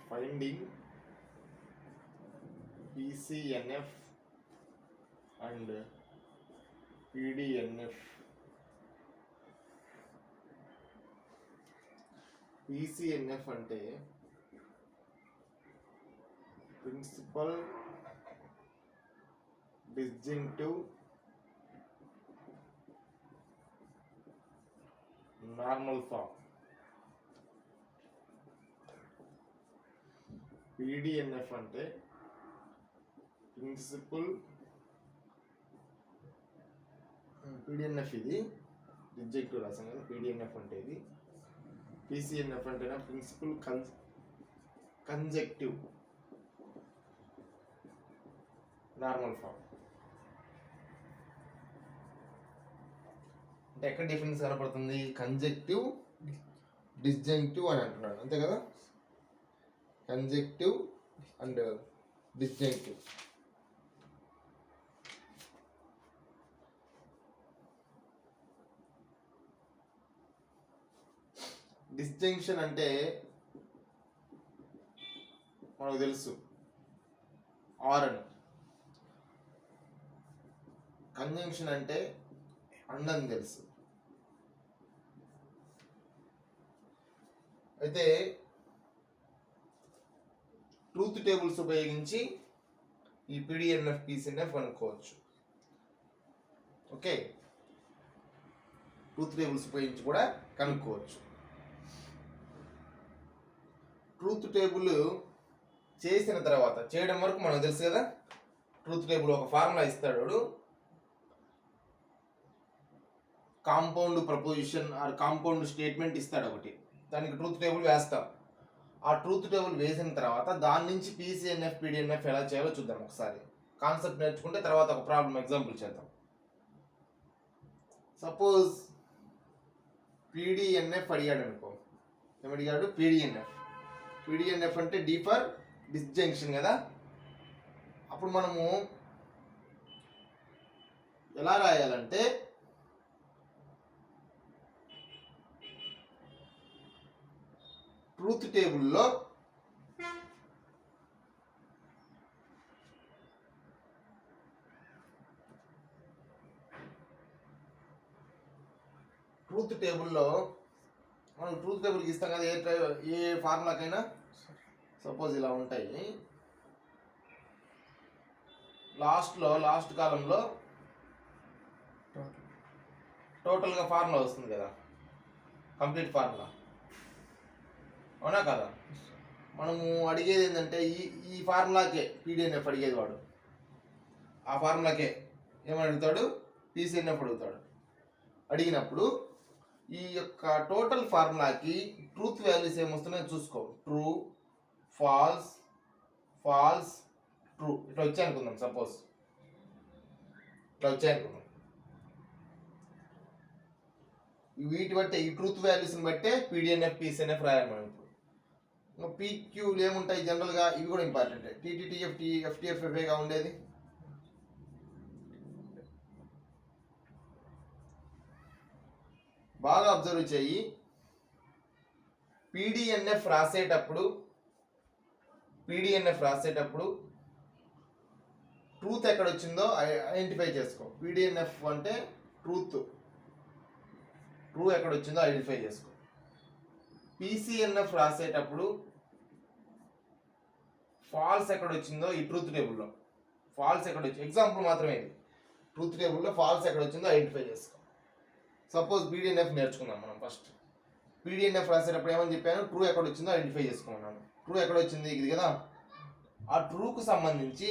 finding PCNF and PDNF. PCNF అంటే principal disjunctive normal form. PDNF అంటే principal PDNF ఇది disjunctive రాసాం కదా. PDNF అంటే ఇది. PCNF అంటే ప్రిన్సిపల్ కంజెక్టివ్ నార్మల్ ఫామ్. అంటే ఎక్కడ డిఫరెన్స్ కనపడుతుంది? కంజెక్టివ్ డిస్జంక్టివ్ అని అంటున్నాడు, అంతే కదా. కంజెక్టివ్ అండ్ డిస్జంక్టివ్. డిస్జంక్షన్ అంటే మనకు తెలుసు ఆర్ అని. కంజంక్షన్ అంటే అండ్ అని తెలుసు. అయితే ట్రూత్ టేబుల్స్ ఉపయోగించి ఈ PDNF PCNF కనుక్కోవచ్చు. ఓకే, ట్రూత్ టేబుల్స్ ఉపయోగించి కూడా కనుక్కోవచ్చు. ట్రూత్ టేబుల్ చేసిన తర్వాత, చేయడం వరకు మనకు తెలుసు కదా. ట్రూత్ టేబుల్ ఒక ఫార్ములా ఇస్తాడు, compound proposition or compound statement ఇస్తాడు ఒకటి. దానికి ట్రూత్ టేబుల్ వేస్తాం. ఆ ట్రూత్ టేబుల్ వేసిన తర్వాత దాని నుంచి PCNF PDNF ఎలా చేయాలో చూద్దాం ఒకసారి. కాన్సెప్ట్ నేర్చుకుంటే తర్వాత ఒక ప్రాబ్లం ఎగ్జాంపుల్ చేద్దాం. సపోజ్ PDNF అడిగాడు అనుకో. ఏమడిగాడు? PDNF అంటే D ఫర్ డిస్జంక్షన్ కదా. అప్పుడు మనము ఎలా రాయాలంటే ట్రూత్ టేబుల్లో మనం ట్రూత్ టేబుల్కి ఇస్తాం కదా. ఏ ఫార్ములాకైనా సపోజ్ ఇలా ఉంటాయి. లాస్ట్ కాలంలో టోటల్గా ఫార్ములా వస్తుంది కదా, కంప్లీట్ ఫార్ములా. అవునా కదా? మనము అడిగేది ఏంటంటే ఈ ఫార్ములాకే PDNF అడిగేది వాడు. ఆ ఫార్ములాకే ఏమని అడుగుతాడు? PCNF అడుగుతాడు. అడిగినప్పుడు ఈ యొక్క టోటల్ ఫార్ములాకి ట్రూత్ వాల్యూస్ ఏమొస్తున్నాయో చూసుకో. ట్రూ, ఫాల్స్, ఫాల్స్, ట్రూ ఇట్లా వచ్చాయనుకుందాం. సపోజ్ ఇట్లా వచ్చాయనుకుందాం. వీటి బట్టే, ఈ ట్రూత్ వాల్యూస్ని బట్టే PDNF PCNF రాయాలి మనం. ఇప్పుడు PQలు ఏముంటాయి జనరల్గా, ఇవి కూడా ఇంపార్టెంటే. TTTF FTFFగా ఉండేది. బాగా అబ్జర్వ్ చేయి. PDNF రాసేటప్పుడు ట్రూత్ ఎక్కడ వచ్చిందో ఐడెంటిఫై చేసుకో. PDNF అంటే ట్రూ ఎక్కడ వచ్చిందో ఐడెంటిఫై చేసుకో. PCNF రాసేటప్పుడు ఫాల్స్ ఎక్కడ వచ్చిందో ఈ ట్రూత్ టేబుల్లో ఫాల్స్ ఎక్కడ వచ్చింది, ఎగ్జాంపుల్ మాత్రమే ఇది. ట్రూత్ టేబుల్లో ఫాల్స్ ఎక్కడ వచ్చిందో ఐడెంటిఫై చేసుకో. సపోజ్ PDNF నేర్చుకుందాం మనం ఫస్ట్. PDNF రాసేటప్పుడు ఏమని చెప్పాను? ట్రూ ఎక్కడ వచ్చిందో ఐడెంటిఫై చేసుకున్నాను. ట్రూ ఎక్కడ వచ్చింది? ఇది కదా. ఆ ట్రూకు సంబంధించి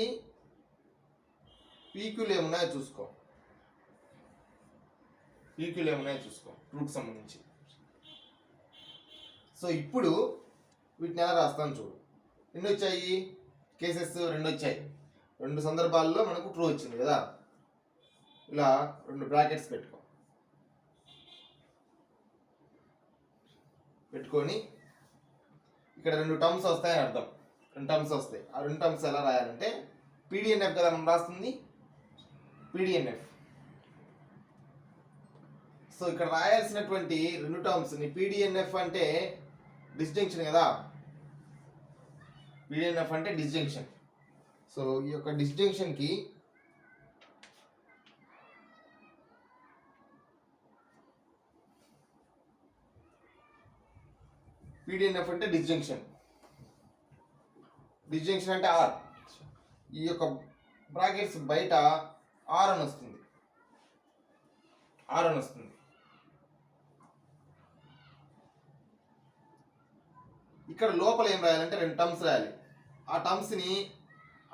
PQలు ఏమున్నాయో చూసుకో. ట్రూకు సంబంధించి. సో ఇప్పుడు వీటిని ఎలా రాస్తాను చూడు. ఎన్ని వచ్చాయి కేసెస్? 2 వచ్చాయి. 2 సందర్భాల్లో మనకు ట్రూ వచ్చింది కదా. ఇలా 2 బ్రాకెట్స్ పెట్టుకొని ఇక్కడ 2 టర్మ్స్ వస్తాయని అర్థం. 2 టర్మ్స్ వస్తాయి. ఆ 2 టర్మ్స్ ఎలా రాయాలంటే PDNF కదా మనం రాస్తుంది, PDNF. సో ఇక్కడ రాయాల్సినటువంటి 2 టర్మ్స్ని, PDNF అంటే డిస్టింక్షన్ కదా, పీడిఎన్ఎఫ్ అంటే డిస్జంక్షన్. సో ఈ యొక్క డిస్జంక్షన్కి పీడిఎన్ఎఫ్ అంటే డిస్జంక్షన్. డిస్జంక్షన్ అంటే ఆర్. ఈ యొక్క బ్రాకెట్స్ బయట ఆర్ అని వస్తుంది. ఆర్ అని వస్తుంది. ఇక్కడ లోపల ఏం రాయాలంటే 2 టర్మ్స్ రాయాలి. ఆ టర్మ్స్ని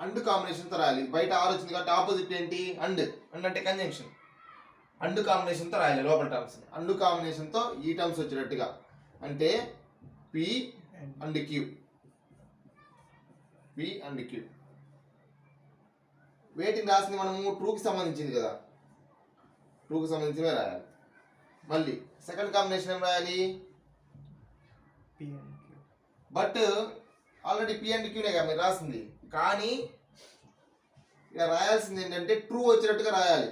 అండ్ కాంబినేషన్తో రాయాలి. బయట ఆర్ వచ్చింది కాబట్టి ఆపోజిట్ ఏంటి? అండ్. అండ్ అంటే కంజంక్షన్. అండ్ కాంబినేషన్తో రాయాలి లోపల టర్మ్స్ని. అండ్ కాంబినేషన్తో ఈ టర్మ్స్ వచ్చేటట్టుగా అంటే P and Q. P and Q. వేటిని రాసింది మనము? ట్రూకి సంబంధించింది కదా, ట్రూకి సంబంధించినవి రాయాలి. మళ్ళీ సెకండ్ కాంబినేషన్ ఏం రాయాలి? P and Q. But already P and క్యూనే కదా మీరు రాసింది. కానీ ఇక రాయాల్సింది ఏంటంటే ట్రూ వచ్చేటట్టుగా రాయాలి.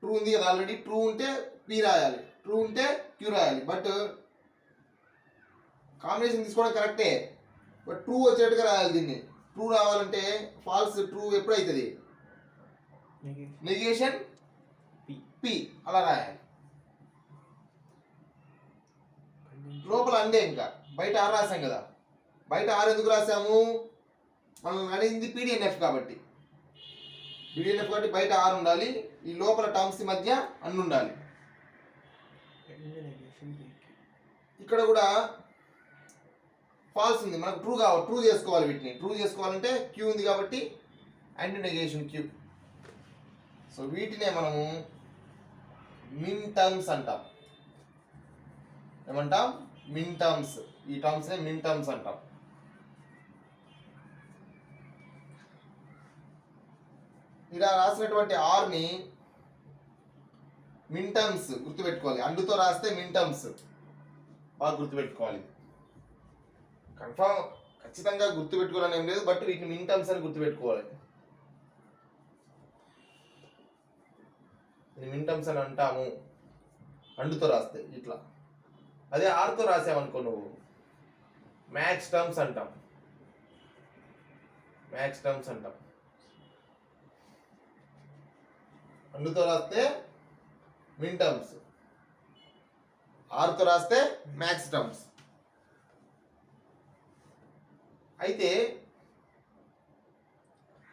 ట్రూ ఉంది కదా ఆల్రెడీ. ట్రూ ఉంటే పి రాయాలి, ట్రూ ఉంటే క్యూ రాయాలి. బట్ కాంబినేషన్ తీసుకోవడం కరెక్టే, బట్ ట్రూ వచ్చేటట్టుగా రాయాలి. దీన్ని ట్రూ రావాలంటే ఫాల్స్ ట్రూ ఎప్పుడు అవుతుంది? నెగేషన్ పి అలా రాయాలి. లోపల అందే. ఇంకా బయట ఆర్ రాసాం కదా. బయట ఆర్ ఎందుకు రాసాము? మనం అడిగింది పీడిఎన్ఎఫ్ కాబట్టి. పీడిఎన్ఎఫ్ కాబట్టి బయట ఆర్ ఉండాలి. ఈ లోపల టర్మ్స్ మధ్య అన్ని ఉండాలి. ఇక్కడ కూడా ఫాల్స్ ఉంది, మనకు ట్రూ కావాలి. ట్రూ చేసుకోవాలి. వీటిని ట్రూ చేసుకోవాలంటే క్యూ ఉంది కాబట్టి అండ్ నెగేషన్ క్యూ. సో వీటినే మనము మిన్ టర్మ్స్ అంటాం. ఏమంటాం? Min terms. ఈ టర్మ్స్నే మిన్ టర్మ్స్ అంటాం. ఇలా రాసినటువంటి ఆర్ని మిన్ టర్మ్స్ గుర్తుపెట్టుకోవాలి. అండుతో రాస్తే మిన్ టర్మ్స్ బాగా గుర్తుపెట్టుకోవాలి. కన్ఫామ్ ఖచ్చితంగా గుర్తుపెట్టుకోవాలని ఏం లేదు, బట్ వీటిని మిన్ టర్మ్స్ అని గుర్తుపెట్టుకోవాలి. ఇది మిన్ టర్మ్స్ అని అంటాము అండుతో రాస్తే ఇట్లా. అదే ఆర్తో రాసామనుకో నువ్వు మ్యాక్స్ టర్మ్స్ అంటాం. మ్యాక్స్ టర్మ్స్ అంటాం. అండుతో రాస్తే మిన్ టర్మ్స్, ఆర్తో రాస్తే మ్యాక్స్ టర్మ్స్. అయితే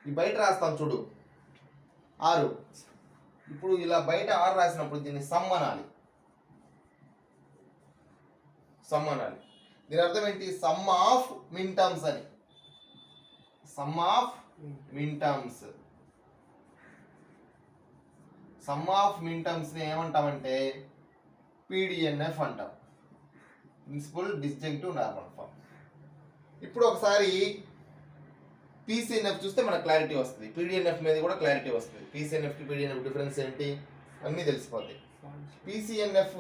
ఈ బయట రాస్తాం చూడు ఆరు. ఇప్పుడు ఇలా బయట ఆరు రాసినప్పుడు దీన్ని సమ్ అనాలి. సమ్ అనాలి. దీని అర్థం ఏంటి? సమ్ ఆఫ్ మిన్ టర్మ్స్ అని. Sum of min terms. Sum of min టర్మ్స్ని ఏమంటామంటే పీడిఎన్ఎఫ్ అంటాం. Principal disjunctive normal form. ఇప్పుడు ఒకసారి పీసీఎన్ఎఫ్ చూస్తే మనకు క్లారిటీ వస్తుంది. పీడిఎన్ఎఫ్ మీద కూడా క్లారిటీ వస్తుంది. పీసీఎన్ఎఫ్కి పీడిఎన్ఎఫ్ డిఫరెన్స్ ఏంటి అన్నీ తెలిసిపోతాయి. పీసీఎన్ఎఫ్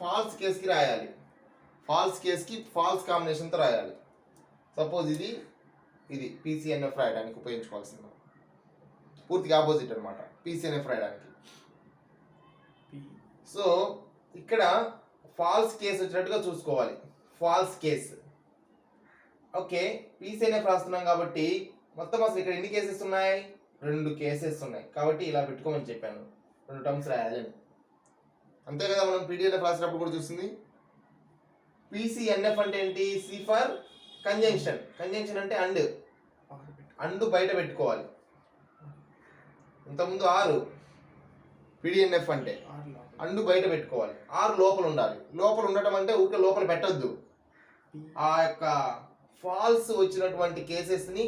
ఫాల్స్ కేస్కి రాయాలి. ఫాల్స్ కేస్కి ఫాల్స్ కాంబినేషన్తో రాయాలి. సపోజ్ ఇది పీసీఎన్ఎఫ్ రాయడానికి ఉపయోగించుకోవాల్సింది. పూర్తిగా ఆపోజిట్ అనమాట పీసీఎన్ఎఫ్ రాయడానికి. సో ఇక్కడ ఫాల్స్ కేస్ వచ్చినట్టుగా చూసుకోవాలి. Falls case. ఓకే, పీసీఎన్ఎఫ్ రాస్తున్నాం కాబట్టి మొత్తం అసలు ఇక్కడ ఎన్ని కేసెస్ ఉన్నాయి? 2 కేసెస్ ఉన్నాయి. కాబట్టి ఇలా పెట్టుకోమని చెప్పాను, 2 టర్మ్స్ రాయాలని. అంతే కదా మనం పీడిఎన్ఎఫ్ రాసినప్పుడు కూడా చూసింది. పీసీఎన్ఎఫ్ అంటే ఏంటి? C for conjunction. కంజంక్షన్ అంటే అండ్ బయట పెట్టుకోవాలి. ఇంతకుముందు ఆరు పీడిఎన్ఎఫ్ అంటే అండ్ బయట పెట్టుకోవాలి. ఆరు లోపల ఉండాలి. లోపల ఉండటం అంటే ఊరికే లోపల పెట్టద్దు. ఆ యొక్క ఫాల్స్ వచ్చినటువంటి కేసెస్ని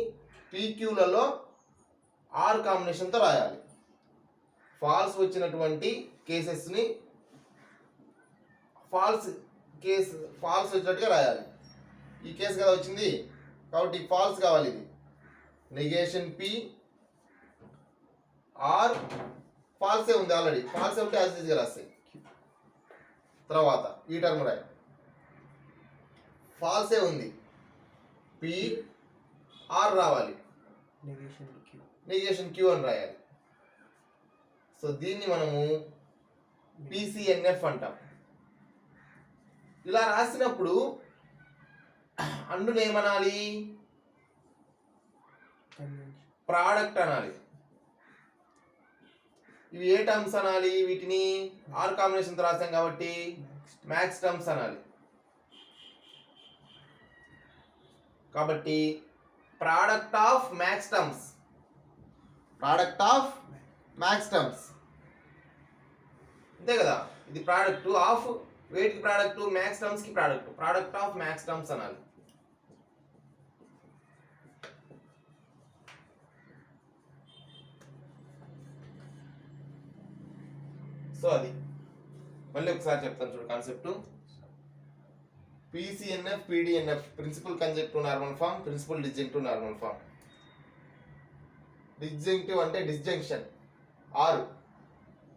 పీక్యూలలో ఆర్ కాంబినేషన్తో రాయాలి. ఫాల్స్ వచ్చినటువంటి కేసెస్ని ఫాల్స్ వచ్చినట్టుగా రాయాలి. ఈ కేసు కదా వచ్చింది కాబట్టి ఫాల్స్ కావాలి. ఇది నెగేషన్ పి ఆర్ ఫాల్సే ఉంది ఆల్రెడీ. ఫాల్సే ఉంటే యాజ్ ఈజ్గా రాస్తాయి. తర్వాత ఈ టర్మ్ రాయాలి. ఫాల్సే ఉంది, పి ఆర్ రావాలి, నెగేషన్ క్యూ అని రాయాలి. సో దీన్ని మనము పీసీఎన్ఎఫ్ అంటాం. ఇలా రాసినప్పుడు అండును ఏమనాలి? ప్రోడక్ట్ అనాలి. ఇవి ఏ టర్మ్స్ అనాలి? వీటిని ఆర్ కాంబినేషన్ తో రాసాం కాబట్టి మ్యాక్స్ టర్మ్స్ అనాలి. కాబట్టి product of max terms, product of max terms అంతే కదా. ఇది ప్రోడక్ట్ ఆఫ్ వేటికి ప్రోడక్ట్? మ్యాక్స్ టర్మ్స్ కి product. Product of max terms అనాలి. సో అది మళ్ళీ ఒకసారి చెప్తాను చూడు concept. PCNF, PDNF principal conjunctive normal form, principal disjunctive normal form. Disjunctive అంటే డిస్జంక్షన్ ఆర్,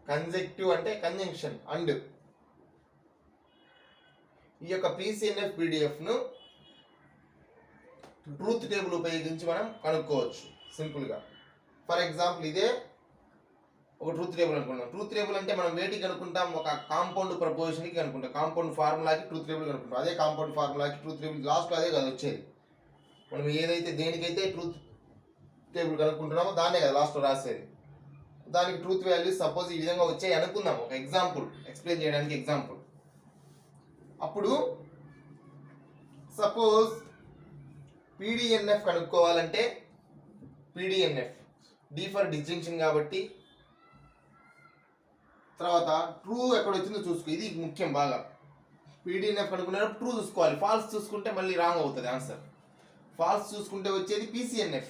కంజంక్టివ్ అంటే కంజంక్షన్ అండ్. ఈ యొక్క PCNF, PDF ను ట్రూత్ టేబుల్ ఉపయోగించి మనం కనుక్కోవచ్చు సింపుల్ గా. ఫర్ ఎగ్జాంపుల్ ఇదే ఒక ట్రూత్ టేబుల్ అనుకుంటాం. ట్రూత్ టేబుల్ అంటే మనం వేటికి కనుక్కుంటాం? ఒక కాంపౌండ్ ప్రపోజిషన్ కి కనుక్కుంటాం. కాంపౌండ్ ఫార్ములాకి ట్రూత్ టేబుల్ కనుక్కుంటాం. అదే కాంపౌండ్ ఫార్ములాకి ట్రూత్ టేబుల్ లాస్ట్ అదే కదా వచ్చేది. మనం ఏదైతే దేనికైతే ట్రూత్ టేబుల్ కనుక్కుంటున్నామో దాన్నే కదా లాస్ట్ రాసేది. దానికి ట్రూత్ వాల్యూస్ సపోజ్ ఈ విధంగా వచ్చాయి అనుకుందాం. ఒక ఎగ్జాంపుల్ ఎక్స్ప్లెయిన్ చేయడానికి ఎగ్జాంపుల్. అప్పుడు సపోజ్ PDNF కనుక్కోవాలంటే PDNF డి ఫర్ డిస్జంక్షన్ కాబట్టి తర్వాత ట్రూ ఎక్కడ వచ్చిందో చూసుకో. ఇది ముఖ్యం బాగా. PDNF కనుక్కునేటప్పుడు ట్రూ చూసుకోవాలి. ఫాల్స్ చూసుకుంటే మళ్ళీ రాంగ్ అవుతుంది ఆన్సర్. ఫాల్స్ చూసుకుంటే వచ్చేది PCNF.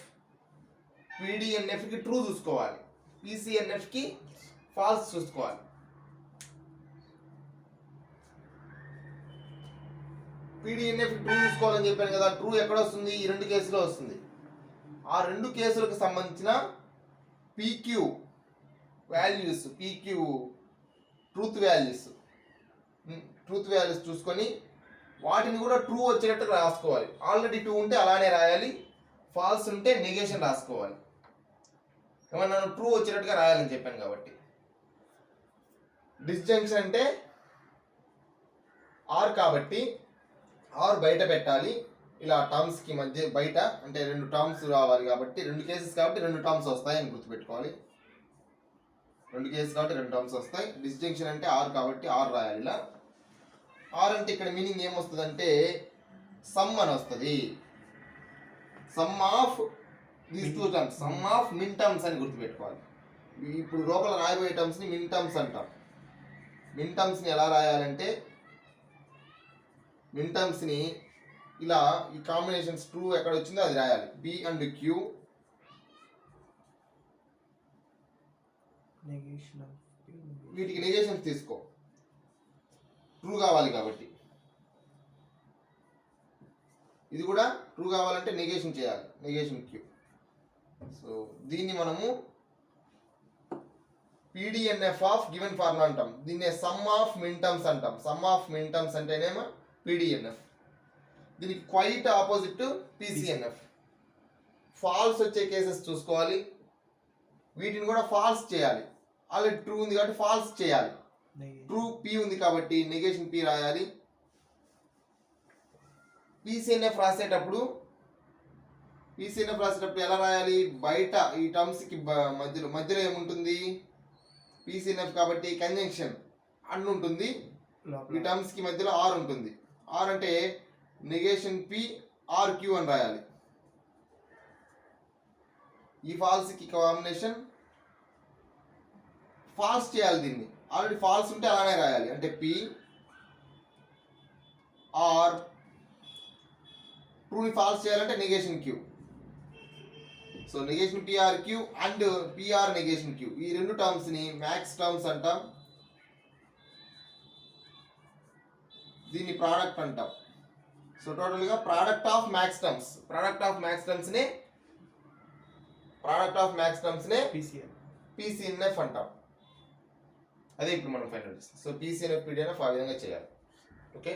PDNF కి ట్రూ చూసుకోవాలి, PCNF కి ఫాల్స్ చూసుకోవాలి. PDNF ట్రూ చూసుకోవాలని చెప్పాను కదా. ట్రూ ఎక్కడ వస్తుంది? ఈ రెండు కేసులో వస్తుంది. ఆ రెండు కేసులకు సంబంధించిన PQ values, PQ truth values చూసుకొని వాటిని కూడా ట్రూ వచ్చేటట్టు రాసుకోవాలి. ఆల్రెడీ ట్రూ ఉంటే అలానే రాయాలి, ఫాల్స్ ఉంటే నెగేషన్ రాసుకోవాలి. ఏమన్నా ట్రూ వచ్చేటట్టుగా రాయాలని చెప్పాను కాబట్టి. డిస్జంక్షన్ అంటే ఆర్ కాబట్టి ఆర్ బయట పెట్టాలి. ఇలా టర్మ్స్ కి మధ్య బయట అంటే రెండు టర్మ్స్ రావాలి కాబట్టి, రెండు కేసెస్ కాబట్టి రెండు టర్మ్స్ వస్తాయి అని గుర్తుపెట్టుకోవాలి. రెండు కేసెస్ కాబట్టి రెండు టర్మ్స్ వస్తాయి. డిస్జంక్షన్ అంటే ఆర్ కాబట్టి ఆర్ రాయాలి. ఇలా ఆర్ అంటే ఇక్కడ మీనింగ్ ఏమొస్తుంది అంటే సమ్ అని వస్తుంది. Sum of these two terms, sum of min terms అని గుర్తుపెట్టుకోవాలి. ఇప్పుడు లోపల రాయబోయే టర్మ్స్ ని మిన్ టర్మ్స్ అంటాం. మిన్ టర్మ్స్ ని ఎలా రాయాలంటే మిన్ టర్మ్స్ ని ఇలా ఈ కాంబినేషన్స్ ట్రూ ఎక్కడ వచ్చిందో అది రాయాలి. B అండ్ Q వీటికి నెగేషన్స్ తీసుకో, ట్రూ కావాలి కాబట్టి. ఇది కూడా ట్రూ కావాలంటే నెగేషన్ చేయాలి, నెగేషన్ Q. సో దీన్ని మనము PDNF ఆఫ్ గివెన్ ఫార్ములా అంటాం. దీన్నే సమ్ ఆఫ్ మిన్ టర్మ్స్ అంటాం. సమ్ ఆఫ్ మిన్ టర్మ్స్ అంటేనేమో PDNF. దీనికి క్వైట్ ఆపోజిట్ PCNF. ఫాల్స్ వచ్చే కేసెస్ చూసుకోవాలి, వీటిని కూడా ఫాల్స్ చేయాలి. ఆల్రెడీ ట్రూ ఉంది కాబట్టి ఫాల్స్ చేయాలి. ట్రూ P ఉంది కాబట్టి నెగేషన్ P రాయాలి. PCNF రాసేటప్పుడు ఎలా రాయాలి? బయట ఈ టర్మ్స్ కి మధ్యలో ఏముంటుంది? PCNF కాబట్టి కంజంక్షన్ అండ్ ఉంటుంది. ఈ టర్మ్స్ కి మధ్యలో ఆర్ ఉంటుంది. ఆర్ అంటే నెగేషన్ P ఆర్ Q అని రాయాలి. ఈ ఫాల్స్ కి కాంబినేషన్ ఫాల్స్ చేయాలి. దీన్ని ఆల్రెడీ ఫాల్స్ ఉంటే అలానే రాయాలి. అంటే P ఆర్ ట్రూని ఫాల్స్ చేయాలంటే negation Q. So negation PRQ and PR negation Q, ఈ రెండు టర్మ్స్ ని మ్యాక్స్ టర్మ్స్ అంటాం. దీన్ని ప్రోడక్ట్ అంటాం. సో టోటల్ గా ప్రోడక్ట్ ఆఫ్ మ్యాక్స్ టర్మ్స్ నే PCNF అంటాం. అదే ఇప్పుడు మనం ఫైండ్ అవుట్ చేస్తాం. సో PCNF PDNF ఆ విధంగా చేయాలి. ఓకే.